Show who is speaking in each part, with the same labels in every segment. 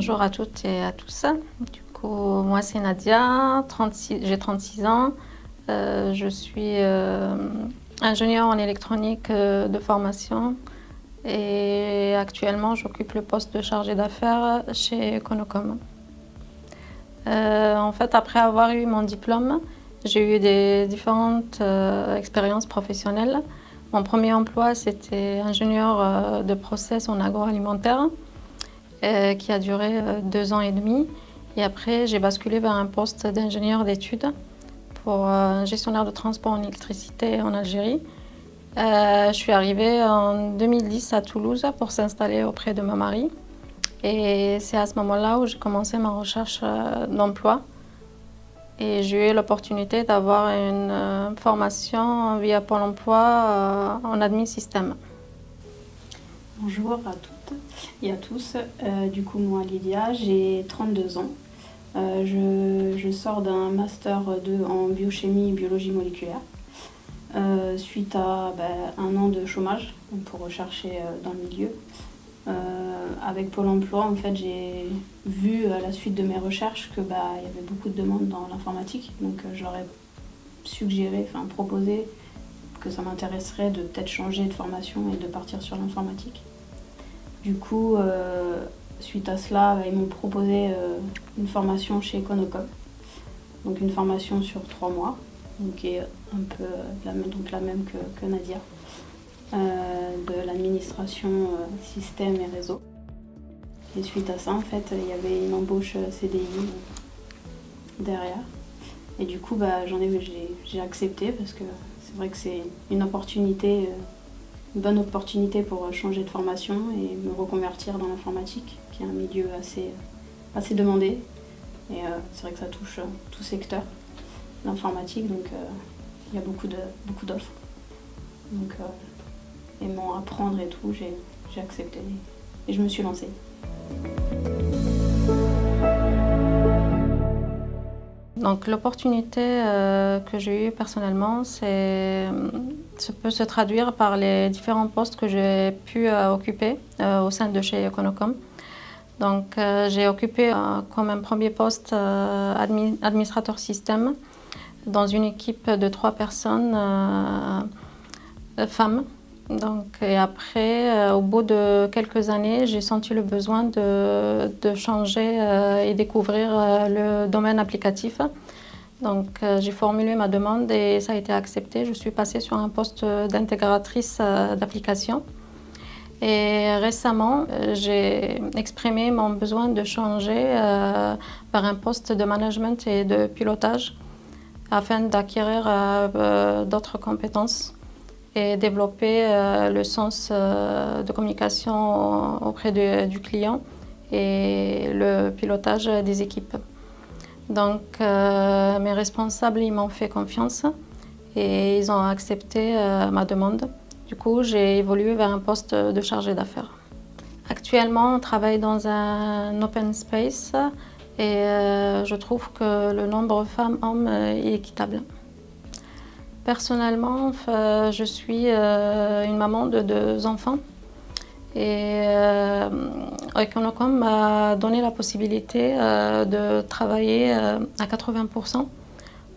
Speaker 1: Bonjour à toutes et à tous. Du coup, moi c'est Nadia, j'ai 36 ans. Je suis ingénieure en électronique de formation et actuellement j'occupe le poste de chargée d'affaires chez Econocom. En fait, après avoir eu mon diplôme, j'ai eu des différentes expériences professionnelles. Mon premier emploi, c'était ingénieur de process en agroalimentaire, qui a duré 2 ans et demi. Et après, j'ai basculé vers un poste d'ingénieur d'études pour un gestionnaire de transport en électricité en Algérie. Je suis arrivée en 2010 à Toulouse pour s'installer auprès de mon mari. Et c'est à ce moment-là où j'ai commencé ma recherche d'emploi. Et j'ai eu l'opportunité d'avoir une formation via Pôle emploi en admin système.
Speaker 2: Bonjour à toutes et à tous. Du coup, moi, Lydia, j'ai 32 ans. Je sors d'un master 2 en biochimie et biologie moléculaire. Suite à un an de chômage pour rechercher dans le milieu. Avec Pôle emploi, en fait, j'ai vu à la suite de mes recherches que il y avait beaucoup de demandes dans l'informatique. Donc, je leur ai proposé que ça m'intéresserait de peut-être changer de formation et de partir sur l'informatique. Du coup, suite à cela, ils m'ont proposé une formation chez Econocom. Donc une formation sur 3 mois, donc qui est un peu la même que Nadia, de l'administration système et réseau. Et suite à ça, en fait, il y avait une embauche CDI derrière. Et du coup, j'ai accepté parce que c'est vrai que c'est une bonne opportunité pour changer de formation et me reconvertir dans l'informatique, qui est un milieu assez demandé. Et c'est vrai que ça touche tout secteur, l'informatique, donc il y a beaucoup d'offres. Donc, aimant apprendre et tout, j'ai accepté et je me suis lancée.
Speaker 1: Donc l'opportunité que j'ai eue personnellement, ça peut se traduire par les différents postes que j'ai pu occuper au sein de chez Econocom. Donc j'ai occupé comme un premier poste administrateur système dans une équipe de 3 personnes femmes. Donc, et après, au bout de quelques années, j'ai senti le besoin de changer et découvrir le domaine applicatif. Donc, j'ai formulé ma demande et ça a été accepté. Je suis passée sur un poste d'intégratrice d'application. Et récemment, j'ai exprimé mon besoin de changer vers un poste de management et de pilotage afin d'acquérir d'autres compétences et développer le sens de communication auprès du client et le pilotage des équipes. Donc mes responsables ils m'ont fait confiance et ils ont accepté ma demande. Du coup, j'ai évolué vers un poste de chargé d'affaires. Actuellement, on travaille dans un open space et je trouve que le nombre femmes-hommes est équitable. Personnellement, je suis une maman de 2 enfants et Econocom m'a donné la possibilité de travailler à 80%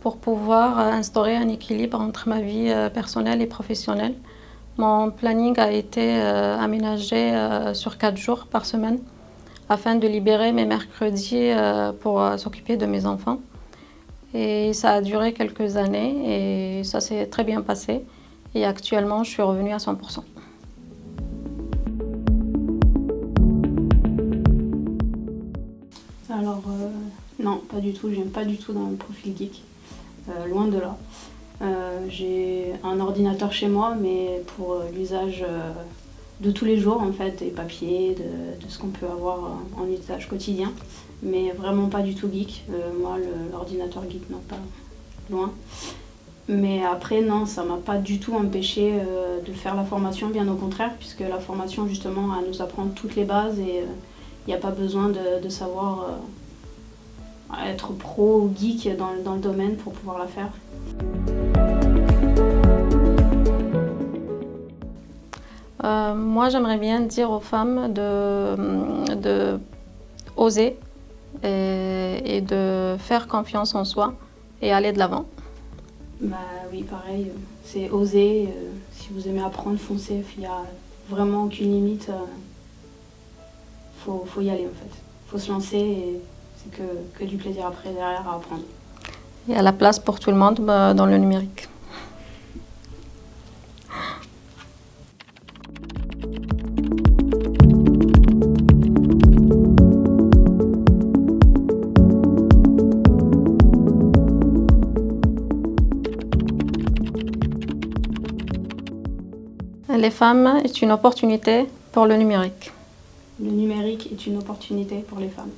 Speaker 1: pour pouvoir instaurer un équilibre entre ma vie personnelle et professionnelle. Mon planning a été aménagé sur 4 jours par semaine afin de libérer mes mercredis pour s'occuper de mes enfants. Et ça a duré quelques années et ça s'est très bien passé. Et actuellement, je suis revenue à 100%.
Speaker 2: Alors, non, pas du tout. J'aime pas du tout dans le profil geek. Loin de là. J'ai un ordinateur chez moi, mais pour l'usage de tous les jours, en fait, des papiers, de ce qu'on peut avoir en usage quotidien. Mais vraiment pas du tout geek. Moi, l'ordinateur geek, non, pas loin. Mais après, non, ça m'a pas du tout empêché de faire la formation, bien au contraire, puisque la formation, justement, elle nous apprend toutes les bases et il n'y a pas besoin de savoir être pro ou geek dans le domaine pour pouvoir la faire.
Speaker 1: Moi, j'aimerais bien dire aux femmes de oser et de faire confiance en soi et aller de l'avant.
Speaker 2: Bah oui, pareil, c'est oser. Si vous aimez apprendre, foncez. Il n'y a vraiment aucune limite. Faut y aller en fait. Faut se lancer et c'est que du plaisir après derrière à apprendre.
Speaker 1: Il y a la place pour tout le monde dans le numérique. Les femmes est une opportunité pour le numérique.
Speaker 2: Le numérique est une opportunité pour les femmes.